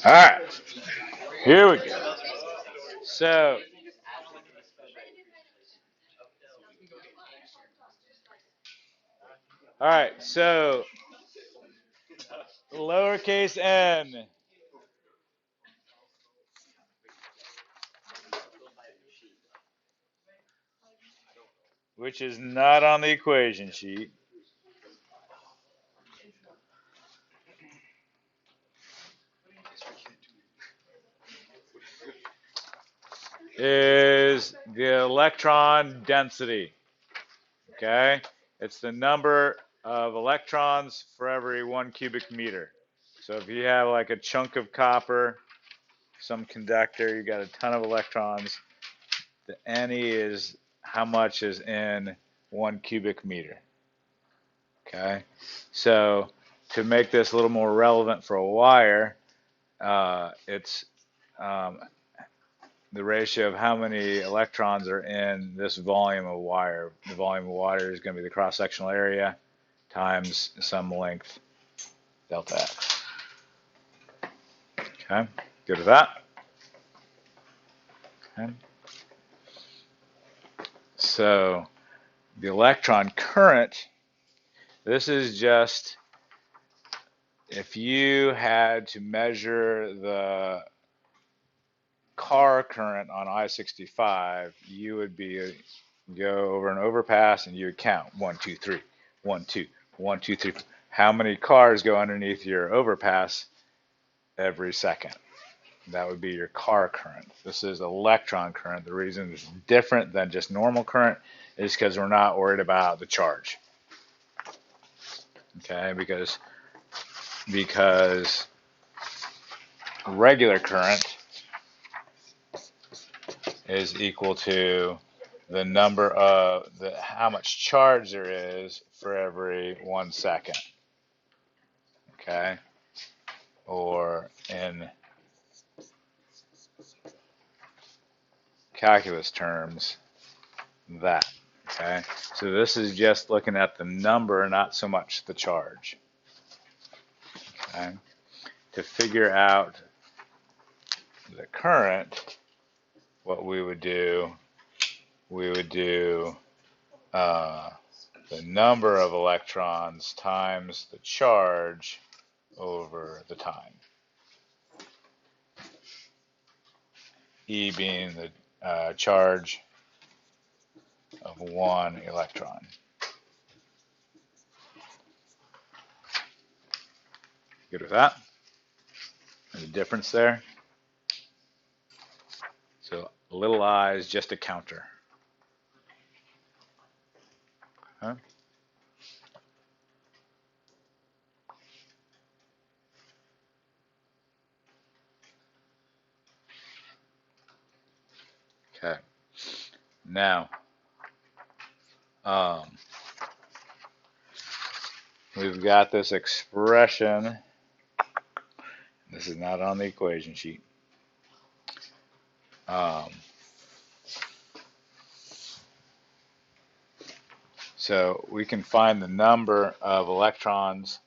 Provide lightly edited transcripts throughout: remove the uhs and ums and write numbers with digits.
All right, here we go. So, all right, so lowercase n, which is not on the equation sheet, is the electron density. Okay, it's the number of electrons for every 1 cubic meter. So if you have like a chunk of copper, some conductor, you got a ton of electrons. The Ne is how much is in 1 cubic meter. Okay, so to make this a little more relevant for a wire, it's um, the ratio of how many electrons are in this volume of wire. The volume of water is going to be the cross-sectional area times some length, delta x. Okay, good with that? Okay. So the electron current, this is just if you had to measure the car current on I-65, you would go over an overpass and you would count 1, 2, 3, 1, 2, 1, 2, 3. How many cars go underneath your overpass every second? That would be your car current. This is electron current. The reason it's different than just normal current is because we're not worried about the charge. Okay, because regular current is equal to the number of how much charge there is for every 1 second. Okay, or in calculus terms, that. Okay, so this is just looking at the number, not so much the charge. Okay, to figure out the current, what we would do the number of electrons times the charge over the time. E being the charge of 1 electron. Good with that? And the difference there? So little I is just a counter. Huh? Okay. Now, we've got this expression. This is not on the equation sheet. So we can find the number of electrons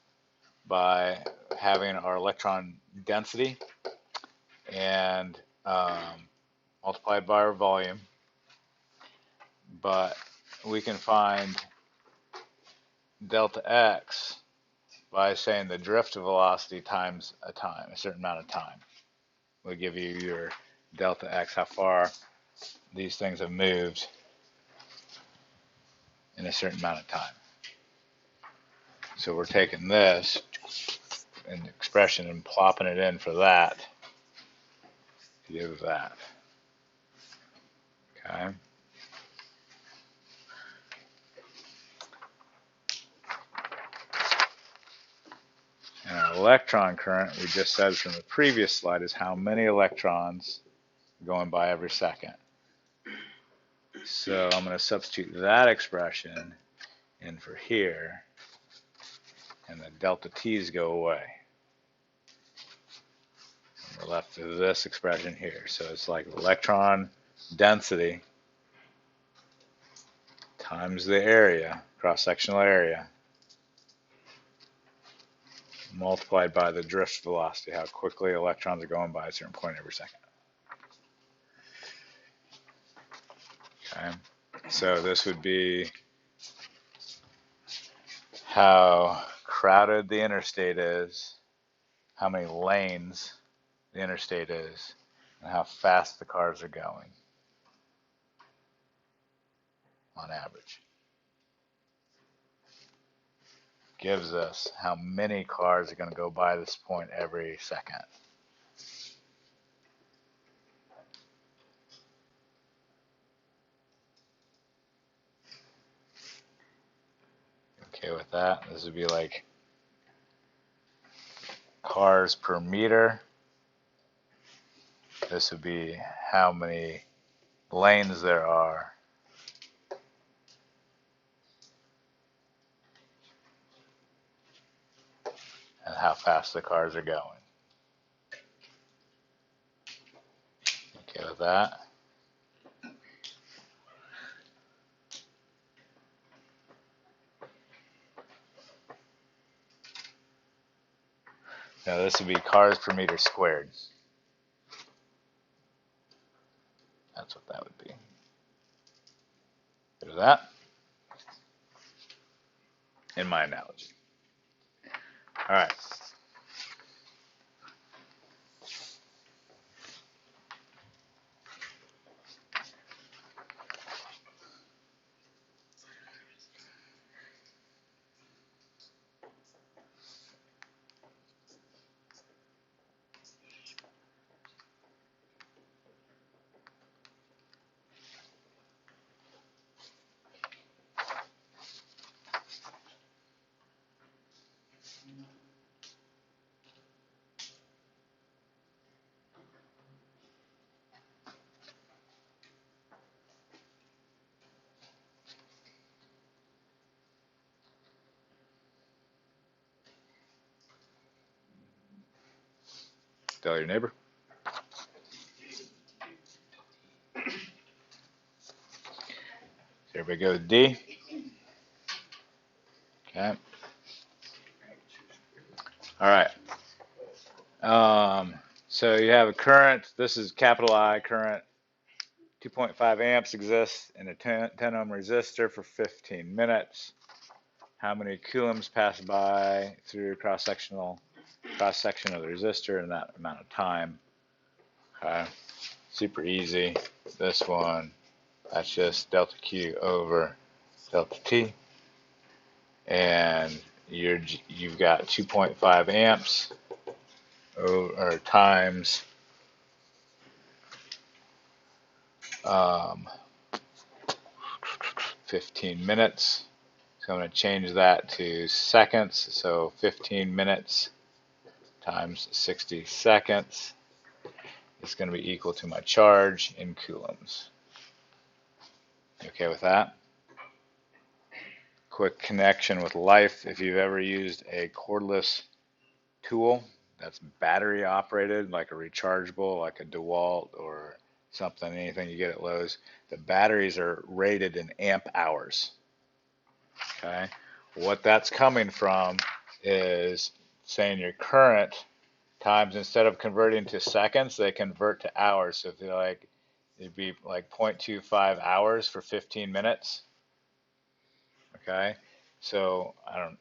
by having our electron density and multiplied by our volume. But we can find delta x by saying the drift velocity times a certain amount of time. Will give you your delta x, how far these things have moved in a certain amount of time. So we're taking this an expression and plopping it in for that to give that. Okay. And our electron current, we just said from the previous slide, is how many electrons going by every second. So I'm going to substitute that expression in for here, and the delta t's go away. And we're left with this expression here. So it's like electron density times the area, cross-sectional area, multiplied by the drift velocity, how quickly electrons are going by a certain point every second. Okay, so this would be how crowded the interstate is, how many lanes the interstate is, and how fast the cars are going on average. Gives us how many cars are going to go by this point every second. Okay, with that, this would be like cars per meter. This would be how many lanes there are. And how fast the cars are going. Okay, with that. Now this would be cars per meter squared. That's what that would be. There's that. In my analogy. All right. Tell your neighbor. Here we go, D. Okay. All right. So you have a current. This is capital I current. 2.5 amps exists in a 10 ohm resistor for 15 minutes. How many coulombs pass by through cross section of the resistor in that amount of time? Okay. Super easy. This one, that's just delta Q over delta T. And you've got 2.5 amps or times 15 minutes. So I'm going to change that to seconds. So 15 minutes times 60 seconds is going to be equal to my charge in coulombs. You okay with that? Quick connection with life. If you've ever used a cordless tool that's battery operated, like a rechargeable, like a DeWalt or something, anything you get at Lowe's, the batteries are rated in amp hours. Okay, what that's coming from is saying your current times, instead of converting to seconds, they convert to hours. So if they're like, it'd be like 0.25 hours for 15 minutes. Okay, so I don't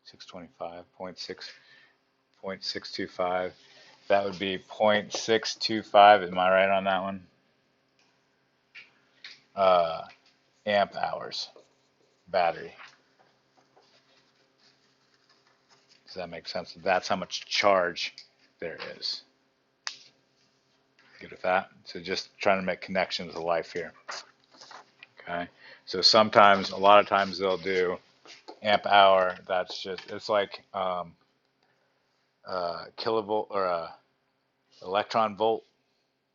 625 0.625. That would be 0.625. Am I right on that one? Amp hours battery. Does that make sense? That's how much charge there is. Good with that? So just trying to make connections to life here. Okay. So sometimes, a lot of times they'll do amp hour. That's just, it's like kilovolt or electron volt.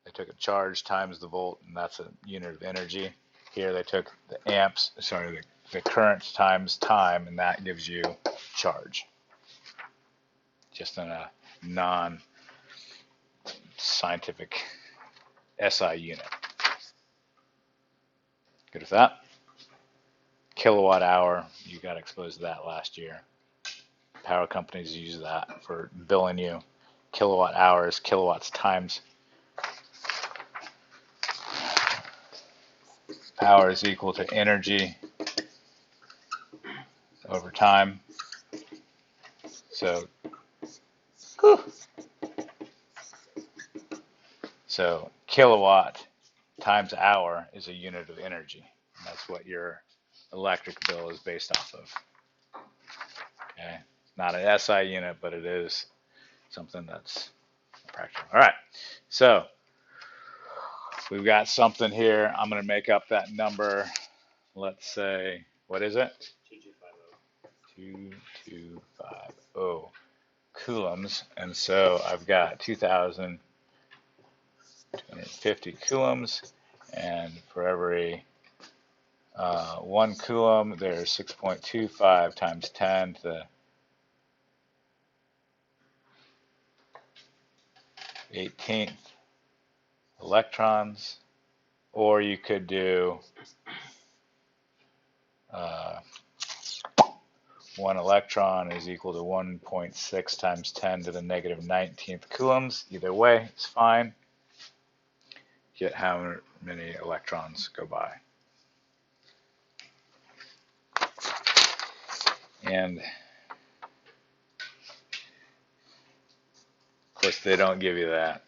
They took a charge times the volt, and that's a unit of energy. Here they took the amps, sorry, the current times time, and that gives you charge. Just in a non-scientific SI unit. Good with that? Kilowatt hour, you got exposed to that last year. power companies use that for billing you kilowatt hours, kilowatts times power is equal to energy over time. So kilowatt times hour is a unit of energy. And that's what your electric bill is based off of. Okay, not an SI unit, but it is something that's practical. All right, so we've got something here. I'm going to make up that number. Let's say, what is it? 2250 coulombs. And so I've got 2,250 coulombs. And for every 1 coulomb, there's 6.25 times 10 to the 18th electrons. Or you could do 1 electron is equal to 1.6 times 10 to the negative 19th coulombs. Either way, it's fine. Get how many electrons go by. And of course, they don't give you that.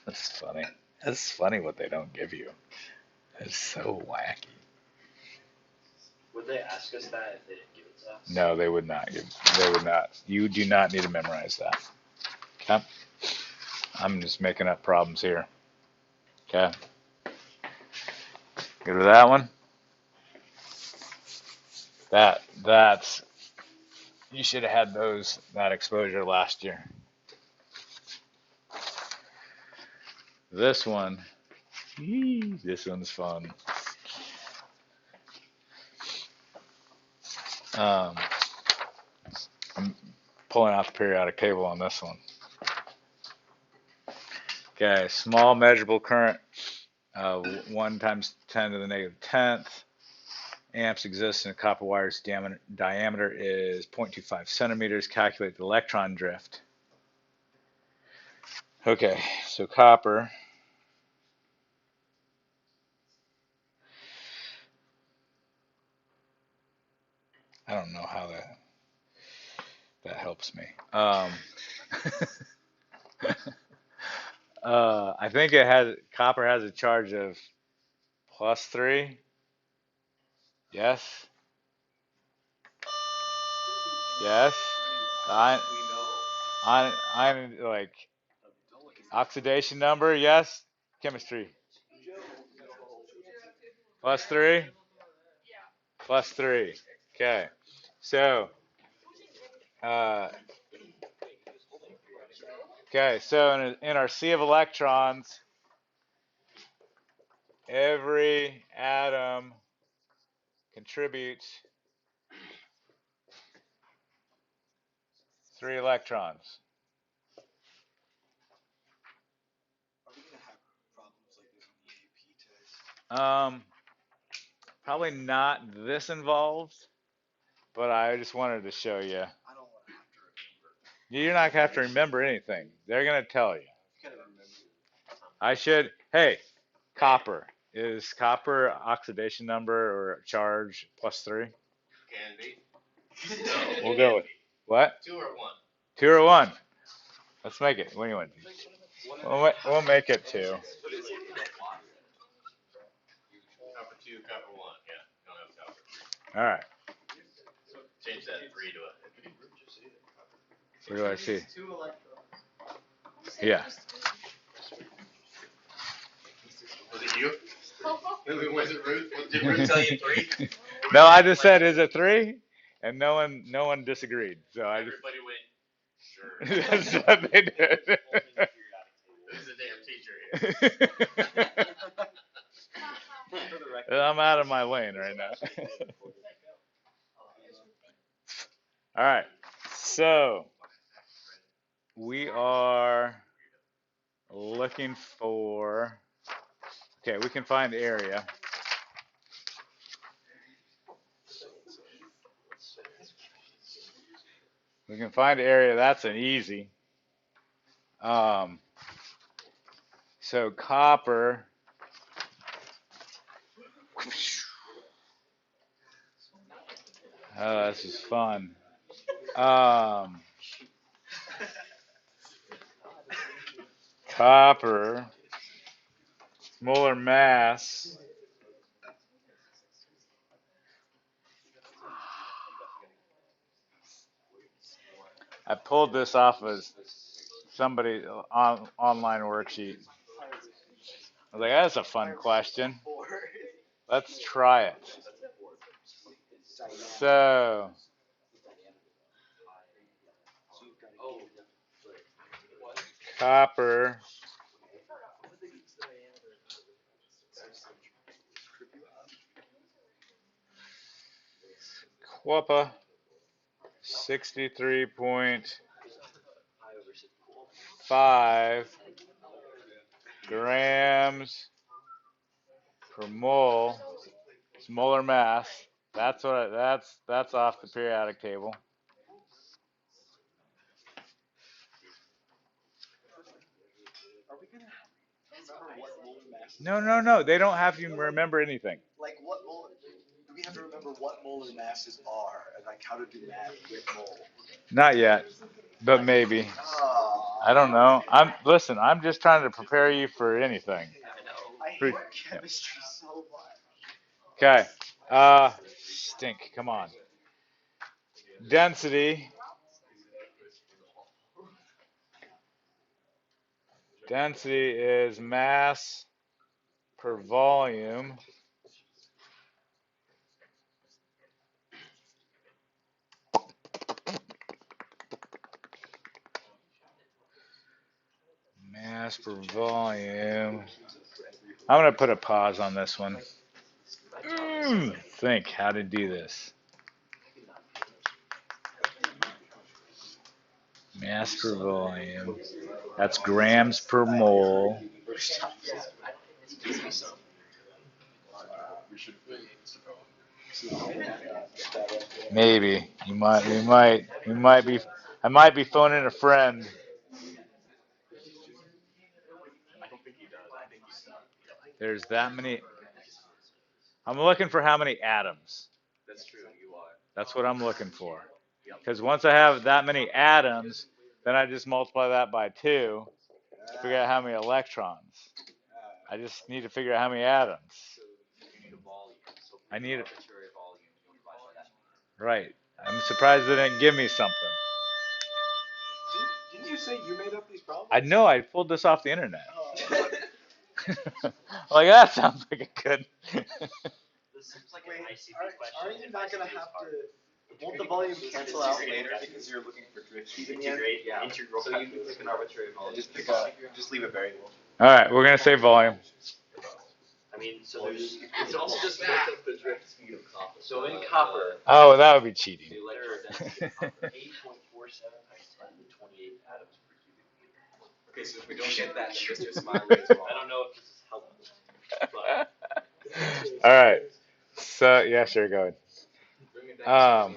That's funny. That's funny what they don't give you. That's so wacky. Would they ask us that if they didn't give it to us? No, they would not. They would not. You do not need to memorize that. Okay? I'm just making up problems here. Okay? Good with that one? That's you should have had that exposure last year. This one's fun. I'm pulling out the periodic table on this one. Okay, small measurable current, 1 times 10 to the negative 10th. Amps exists in a copper wire's diameter is 0.25 centimeters. Calculate the electron drift. Okay, so copper. I don't know how that helps me. I think copper has a charge of +3. Yes. Yes. I'm like oxidation number. Yes. Chemistry. +3. +3. Okay. So. Okay. So in our sea of electrons, every atom contributes 3 electrons. Probably not this involved, but I just wanted to show you. You're not going to have to remember anything. They're going to tell you. Hey, copper. Is copper oxidation number or charge +3? Can be. We'll go with what? 2 or 1. 2 or 1. Let's make it. What do you want? We'll make it 2. Copper 2, copper 1. Yeah, don't have copper 3. All right. Change that 3 to a. What do I see? Yeah. Was it you? Was it Ruth? Did Ruth tell you 3? No, I just said, is it 3? And no one disagreed. So Everybody went, sure. That's what they did. Who's the damn teacher here? I'm out of my lane right now. All right. So we are looking for. Okay, we can find the area. We can find area. That's an easy. So copper. Oh, this is fun. Copper, molar mass. I pulled this off of somebody online worksheet. I was like, that's a fun question. Let's try it. So, copper, Quappa, 63.5 grams per mole. It's molar mass. That's off the periodic table. No. They don't have you remember anything. Like what molar? Do we have to remember what molar masses are and like how to do math with mole? Not yet, but maybe. I don't know. I'm just trying to prepare you for anything. I hate chemistry so much. Okay. Stink. Come on. Density. Density is mass per volume. Mass per volume. I'm going to put a pause on this one. Think how to do this. Mass per volume. That's grams per mole. Maybe I might be phoning a friend. There's that many. I'm looking for how many atoms. That's true. You are. That's what I'm looking for. Because once I have that many atoms, then I just multiply that by 2 to figure out how many electrons. I just need to figure out how many atoms. I need it. Right. I'm surprised they didn't give me something. Didn't you say you made up these problems? I know. I pulled this off the internet. Like, that sounds like a good. This seems like an ICP question. Aren't you not gonna have to? Won't the volume cancel out later because you're looking for drift heat in the end? Yeah. Integral. So you can pick an arbitrary volume. Just leave a variable. All right, we're gonna say volume. I mean, so there's. It's also just make up the drift speed of copper. So in copper. Oh, that would be cheating. The electrodensity of copper, 8.47 times 10 to 28 atoms per cubic meter. Okay, so if we don't get that, then Mr. Smiley is wrong. I don't know if this is helpful. But. All right. So yeah, sure, go ahead. Can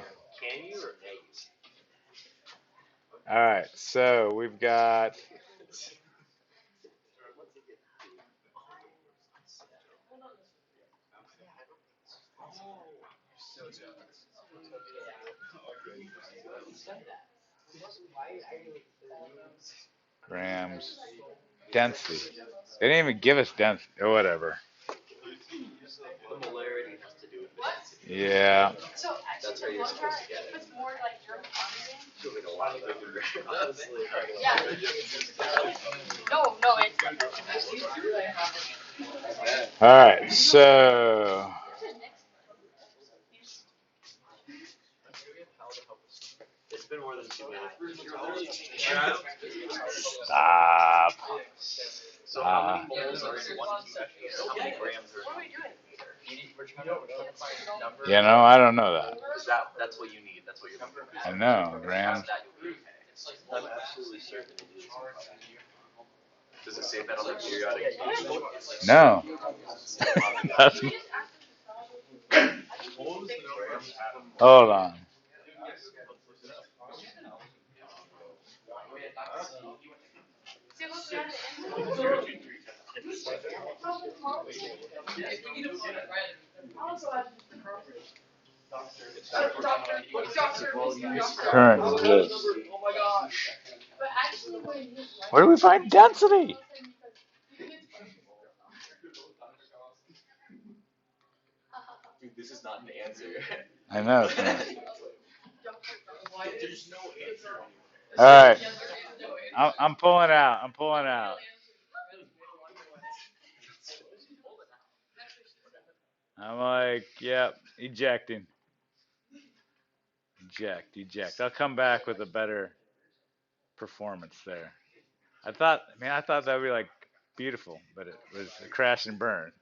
you or eggs? All right. So we've got. Grams. Density. They didn't even give us density or whatever. The molarity has to do with the density. Yeah. That's how you're supposed to get it. It's more like your quantity. A lot bigger. Yeah. No, it's. All right. So. It's been more than 2 minutes. Stop. So how many moles are in 1 cubic? How many grams are in 1 cubic? You know, I don't know that. That's what you need. That's what you're looking for. I know, grams. I'm absolutely certain it is. Does it say that on the periodic table? No. That's, hold on. Current is this. Where do we find density? Dude, this is not an answer. I know. It's not. All right. I'm pulling out. I'm pulling out. I'm like, yep, ejecting. Eject. I'll come back with a better performance there. I thought that would be like beautiful, but it was a crash and burn.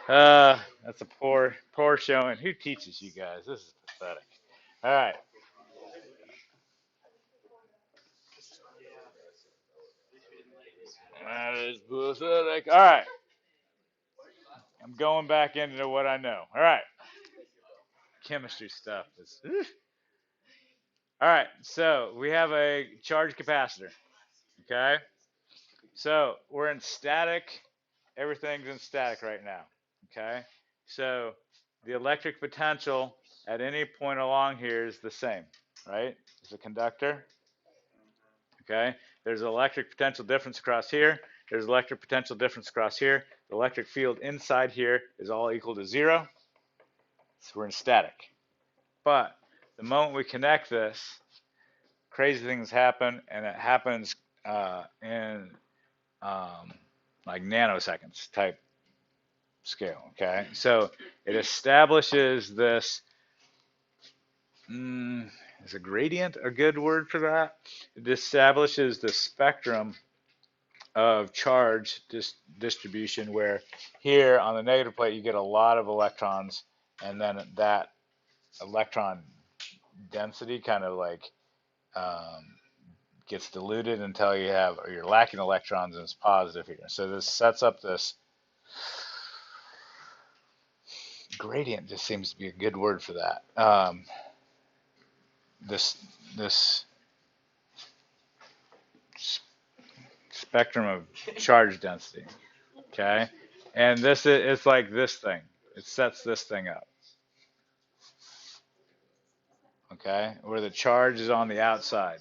That's a poor showing. Who teaches you guys? This is pathetic. All right. That is pathetic. All right. I'm going back into what I know. All right. Chemistry stuff is. All right. So we have a charge capacitor. Okay. So we're in static. Everything's in static right now. Okay. So the electric potential at any point along here is the same, right? It's a conductor. Okay. There's an electric potential difference across here. There's electric potential difference across here. The electric field inside here is all equal to 0. So we're in static. But the moment we connect this, crazy things happen, and it happens in like nanoseconds type scale. Okay. So it establishes this. Is a gradient a good word for that? It establishes the spectrum of charge distribution where here on the negative plate you get a lot of electrons, and then that electron density kind of like gets diluted until you're lacking electrons and it's positive here. So this sets up this gradient. Just seems to be a good word for that. This spectrum of charge density. Okay, and this is it's like this thing. It sets this thing up. Okay, where the charge is on the outside.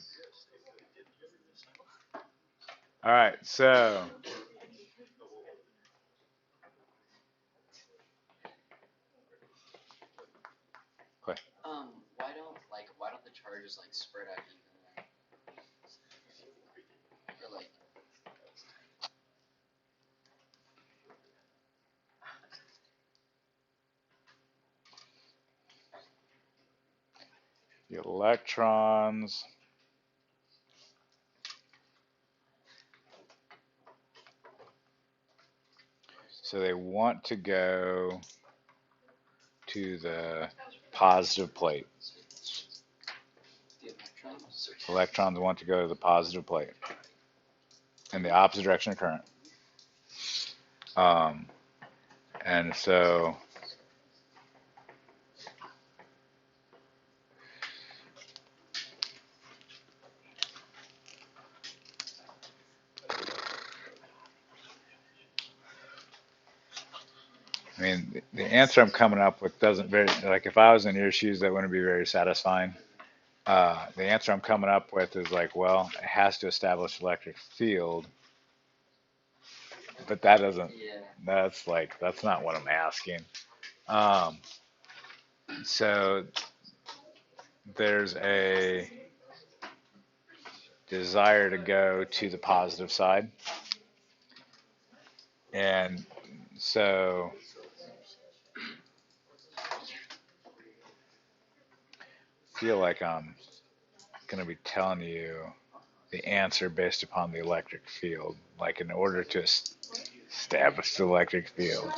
All right, so why don't the charges like spread out evenly? Or like the electrons. So they want to go to the positive plate. the electrons. Electrons want to go to the positive plate in the opposite direction of current. And so I mean, the answer I'm coming up with doesn't very, like if I was in your shoes, that wouldn't be very satisfying. The answer I'm coming up with is like, well, it has to establish electric field, but that doesn't, Yeah. that's not what I'm asking. Um, so there's a desire to go to the positive side. And so I feel like I'm going to be telling you the answer based upon the electric field, like in order to establish the electric field.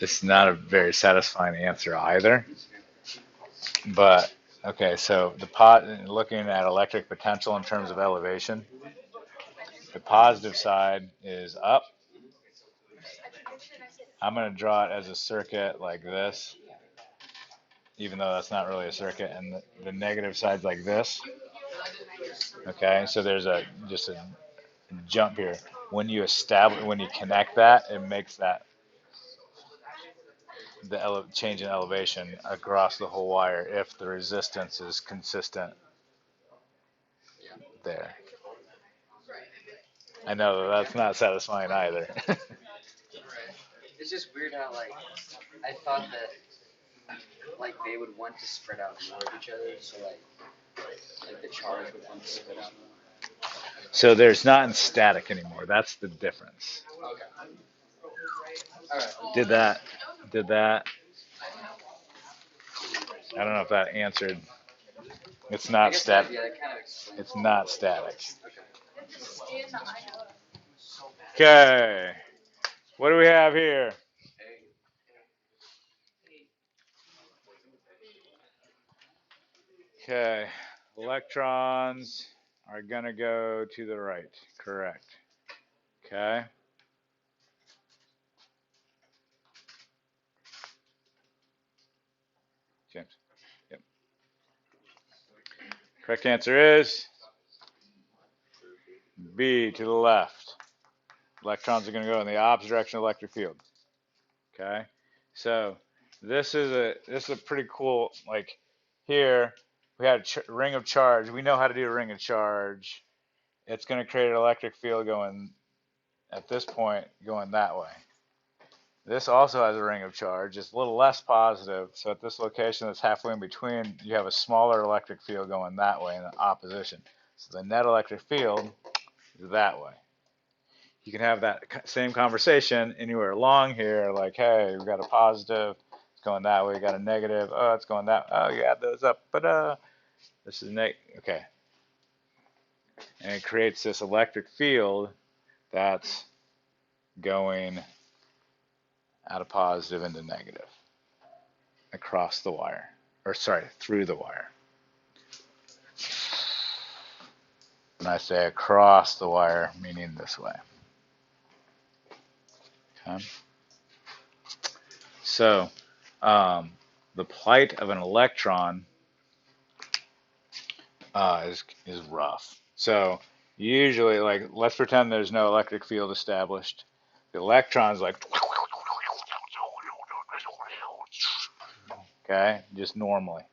This is not a very satisfying answer either, but Okay, so looking at electric potential in terms of elevation, the positive side is up. I'm going to draw it as a circuit like this, even though that's not really a circuit, and the negative side's like this. Okay, so there's just a jump here. When you connect that, it makes that change in elevation across the whole wire if the resistance is consistent there. I know that's not satisfying either. It's just weird how like I thought that like they would want to spread out more of each other, so like the charge would want to spread out more. So there's not in static anymore. That's the difference. Okay. All right. Did that? Did that? I don't know if that answered. It's I not guess that, static. yeah, that kind of explains. It's not static. Okay. Okay. What do we have here? Okay. Electrons are going to go to the right. Correct. Okay. James. Yep. Correct answer is B, to the left. Electrons are going to go in the opposite direction of the electric field. Okay. So this is a pretty cool, like here we had a ring of charge. We know how to do a ring of charge. It's going to create an electric field going at this point going that way. This also has a ring of charge. It's a little less positive. So at this location that's halfway in between, you have a smaller electric field going that way in the opposition. So the net electric field is that way. You can have that same conversation anywhere along here, like, hey, we've got a positive, it's going that way, we got a negative, oh, it's going that, oh, you add those up, but this is okay. And it creates this electric field that's going out of positive into negative across the wire, or sorry, through the wire. When I say across the wire, meaning this way. Okay. So, the plight of an electron is rough. So usually, like, let's pretend there's no electric field established. The electron's like, okay, just normally.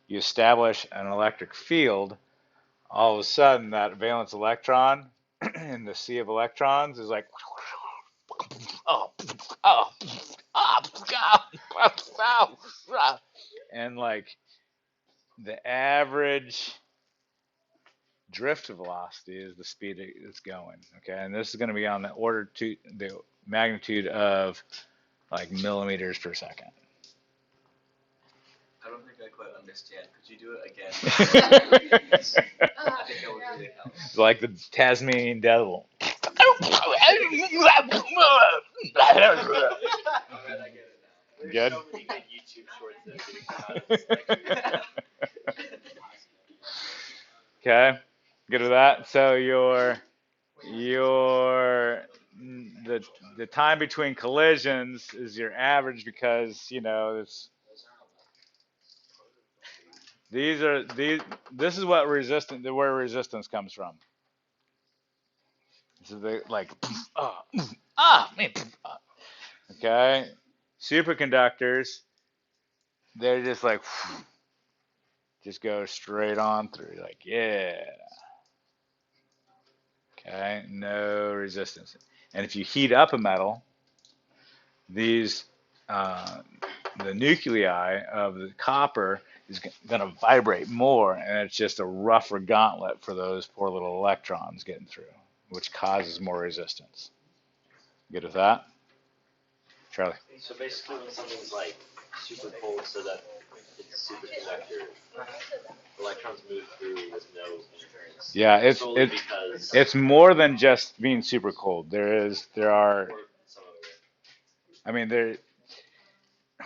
You establish an electric field, all of a sudden that valence electron in the sea of electrons is like, and like the average drift velocity is the speed it's going. Okay, and this is going to be on the magnitude of like millimeters per second. I don't think I quite understand. Could you do it again? I think that would really help. It's like the Tasmanian devil. Good. So many good YouTube shorts that are getting done. Okay, good with that. So the time between collisions is your average because it's this is what where resistance comes from. This is the like man. Okay, superconductors, they're just like just go straight on through, like, yeah. Okay, no resistance. And if you heat up a metal, the nuclei of the copper is going to vibrate more, and it's just a rougher gauntlet for those poor little electrons getting through, which causes more resistance. Good with that? Charlie? So basically when something's like super cold so that it's superconductor, electrons move through with no interference. Yeah, because it's more than just being super cold. There are, I mean,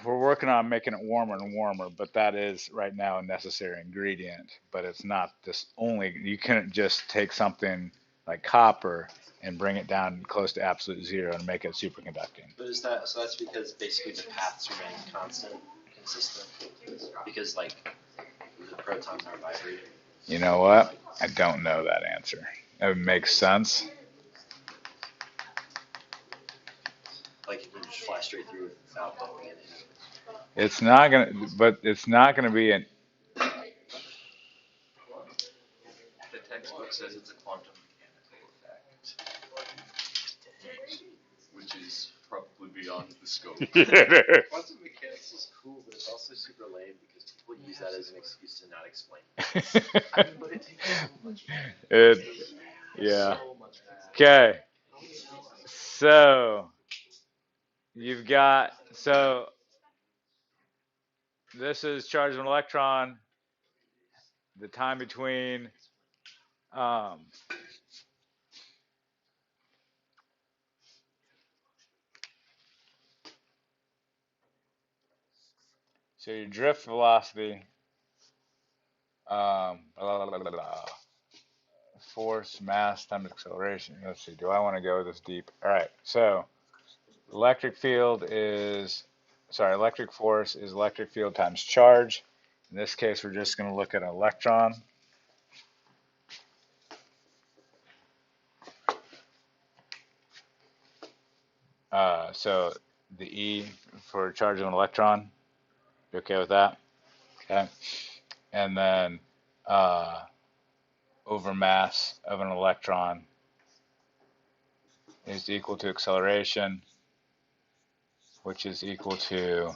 we're working on making it warmer and warmer, but that is right now a necessary ingredient. But it's not this only. You couldn't just take something like copper and bring it down close to absolute zero and make it superconducting. But is that so? That's because basically the paths remain constant, consistent. Because like the protons are vibrating. You know what? I don't know that answer. It would make sense. Like it can just fly straight through without going in. It's not gonna, but it's not gonna be an. The textbook says it's a quantum mechanical effect, which is probably beyond the scope. Quantum mechanics is cool, but it's also super lame because people use that as an excuse to not explain. But it takes so much math. It, yeah. So much math. Okay. So you've got this is charge of an electron. The time between so your drift velocity, blah, blah, blah, blah, blah, force, mass, time acceleration. Let's see. Do I want to go this deep? All right. So electric force is electric field times charge. In this case, we're just going to look at an electron. So the E for charge of an electron. You okay with that? Okay. And then over mass of an electron is equal to acceleration, which is equal to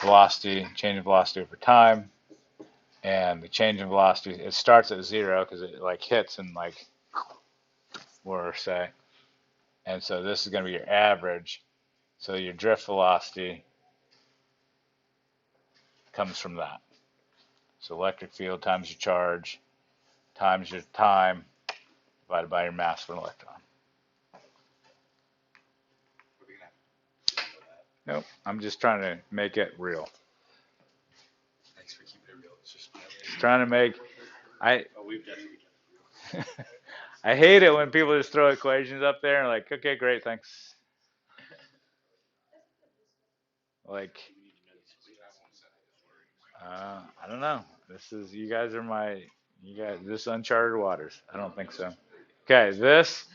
velocity, change in velocity over time. And the change in velocity, it starts at zero because it like hits and like, or say. And so this is going to be your average. So your drift velocity comes from that. So electric field times your charge times your time divided by your mass of an electron. Nope, I'm just trying to make it real. Thanks for keeping it real. It's just Trying to make, We've definitely I hate it when people just throw equations up there and like, okay, great, thanks. Like, I don't know. You guys are this uncharted waters. I don't think so. Okay, this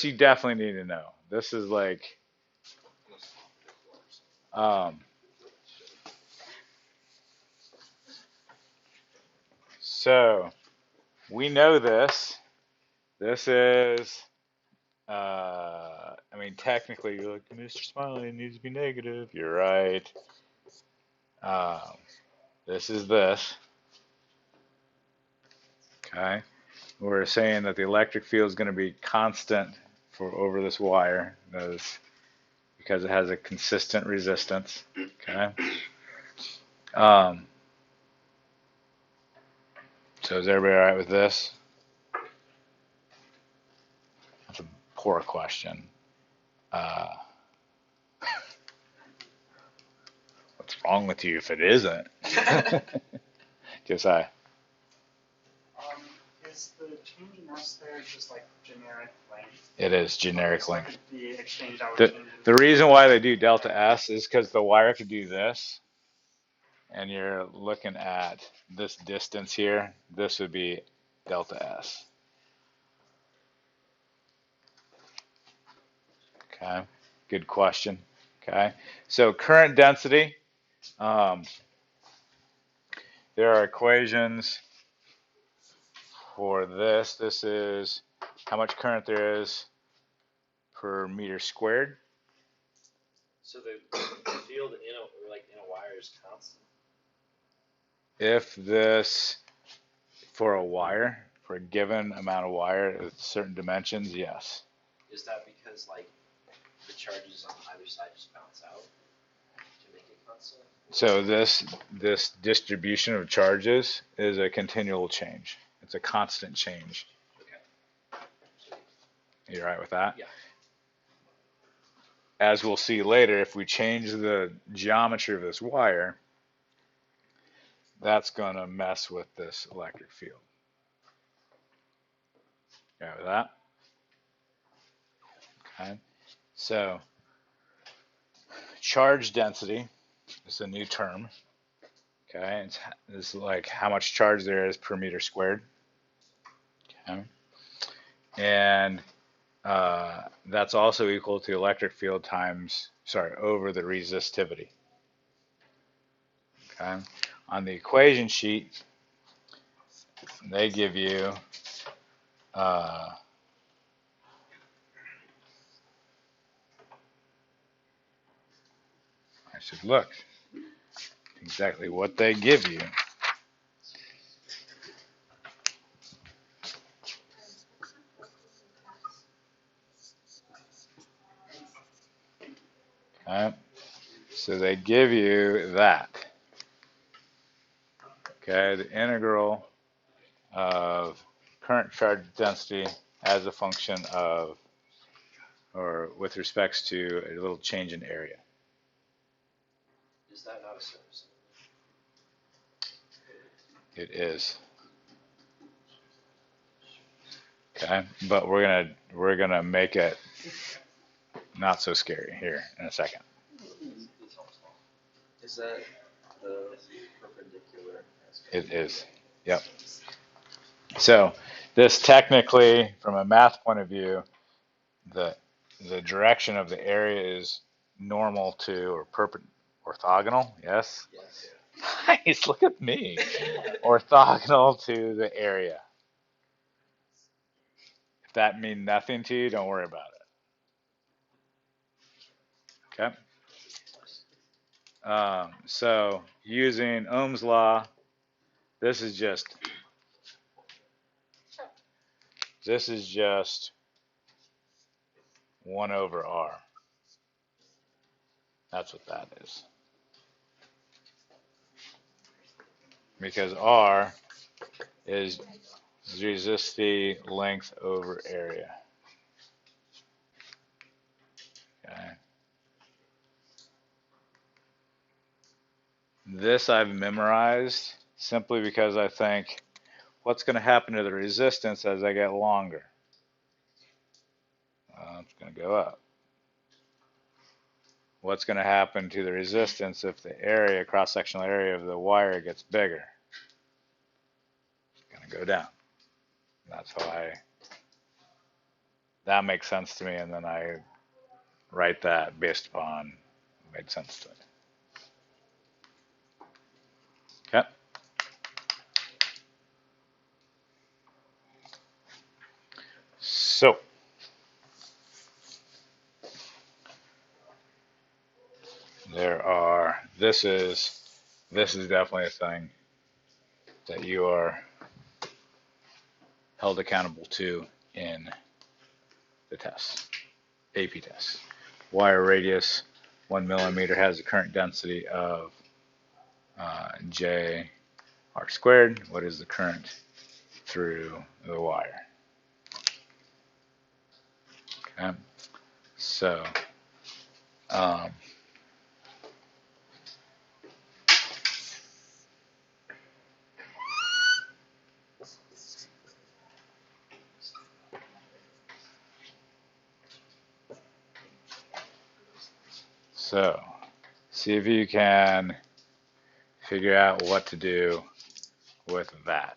you definitely need to know. This is like, so we know this. This is, I mean, technically, you're like, Mr. Smiley, it needs to be negative. You're right. This is this. Okay. We're saying that the electric field is going to be constant for over this wire. Because it has a consistent resistance. Okay. So is everybody all right with this? That's a poor question. What's wrong with you if it isn't? Josiah. Is the change in S there just like generic length? It is generic length. The exchange that would change. The reason why they do delta S is because the wire could do this, and you're looking at this distance here. This would be delta S. Okay, good question. Okay, so current density. There are equations for this. This is how much current there is per meter squared. So the field in a wire is constant. If this, for a wire, for a given amount of wire with certain dimensions, yes. Is that because like the charges on either side just bounce out to make it constant? So this distribution of charges is a continual change. It's a constant change. Okay. You all right with that? Yeah. as we'll see later, if we change the geometry of this wire, that's going to mess with this electric field. Got that? Okay. So charge density is a new term. Okay. It's like how much charge there is per meter squared. Okay. And that's also equal to electric field times, over the resistivity. Okay. On the equation sheet, they give you I should look exactly what they give you. Okay. So they give you that. Okay, the integral of current charge density as a function of, or with respects to a little change in area. Is that not a surface? It is. Okay, but we're gonna make it not so scary here in a second. Is that the perpendicular? It is. Yep. So this technically, from a math point of view, the direction of the area is normal to or orthogonal. Yes. Yes. Nice. Look at me. Orthogonal to the area. If that means nothing to you, don't worry about it. Okay. So using Ohm's law, this is just 1 over R. That's what that is. Because R is resistivity length over area. Okay. This I've memorized simply because I think, what's going to happen to the resistance as I get longer? It's going to go up. What's going to happen to the resistance if the area, cross-sectional area of the wire gets bigger? It's going to go down. That's how that makes sense to me, and then I write that based upon what made sense to me. Okay. So this is definitely a thing that you are held accountable to in the tests, AP tests. Wire radius 1 millimeter has a current density of J R squared. What is the current through the wire? Okay. So see if you can figure out what to do with that.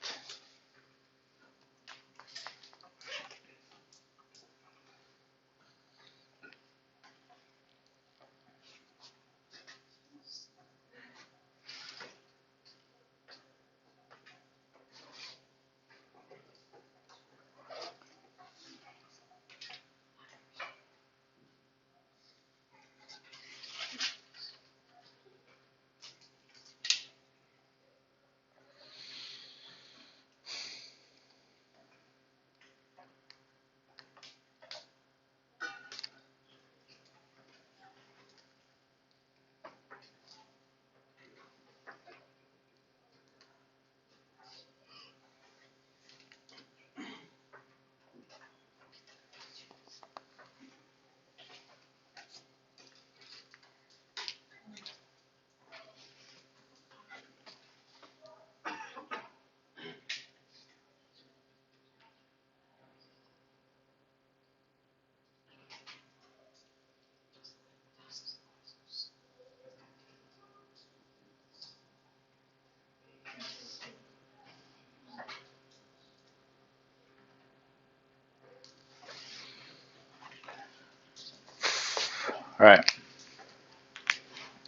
All right.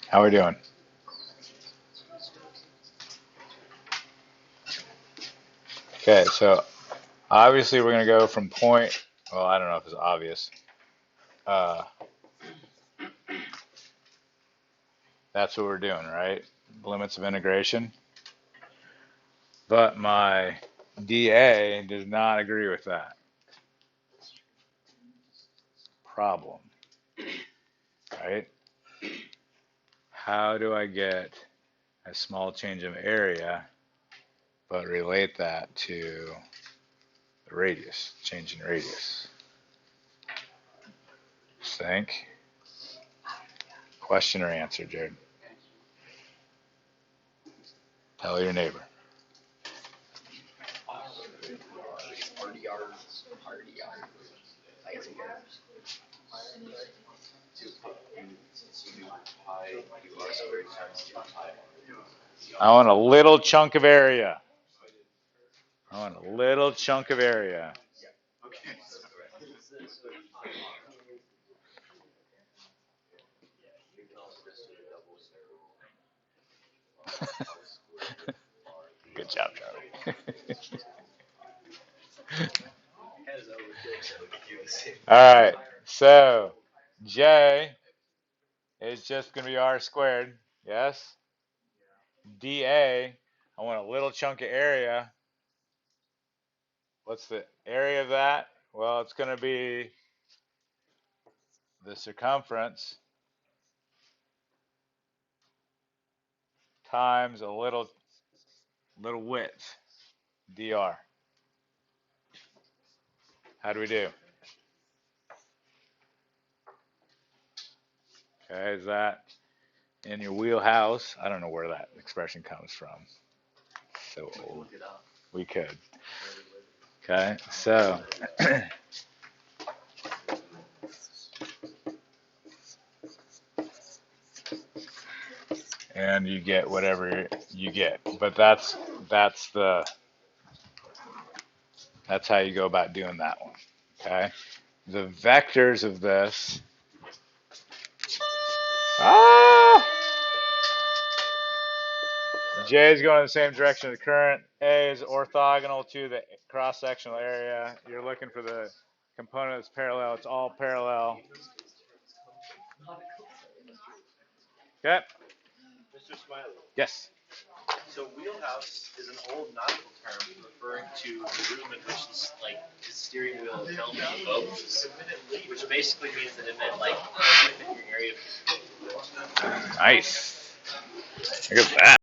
How are we doing? Okay, so obviously we're going to go from point, well, I don't know if it's obvious. That's what we're doing, right? Limits of integration. But my DA does not agree with that. Problem, right? How do I get a small change of area but relate that to the radius, change in radius? Just think. Question or answer, Jared? Tell your neighbor. I want a little chunk of area. I want a little chunk of area. Good job, Charlie. All right, so J is just going to be R squared, yes? dA, I want a little chunk of area. What's the area of that? Well, it's going to be the circumference times a little width, dr. How do we do? Okay, is that in your wheelhouse? I don't know where that expression comes from. So old. We could. Okay, so and you get whatever you get. But that's how you go about doing that one. Okay, the vectors of this. J is going in the same direction of the current. A is orthogonal to the cross-sectional area. You're looking for the component that's parallel. It's all parallel. Okay. Mr. Smiley. Yes. So wheelhouse is an old nautical term referring to the room in which the steering wheel is held in the boat, which basically means that it meant like within your area. Nice. Look at that.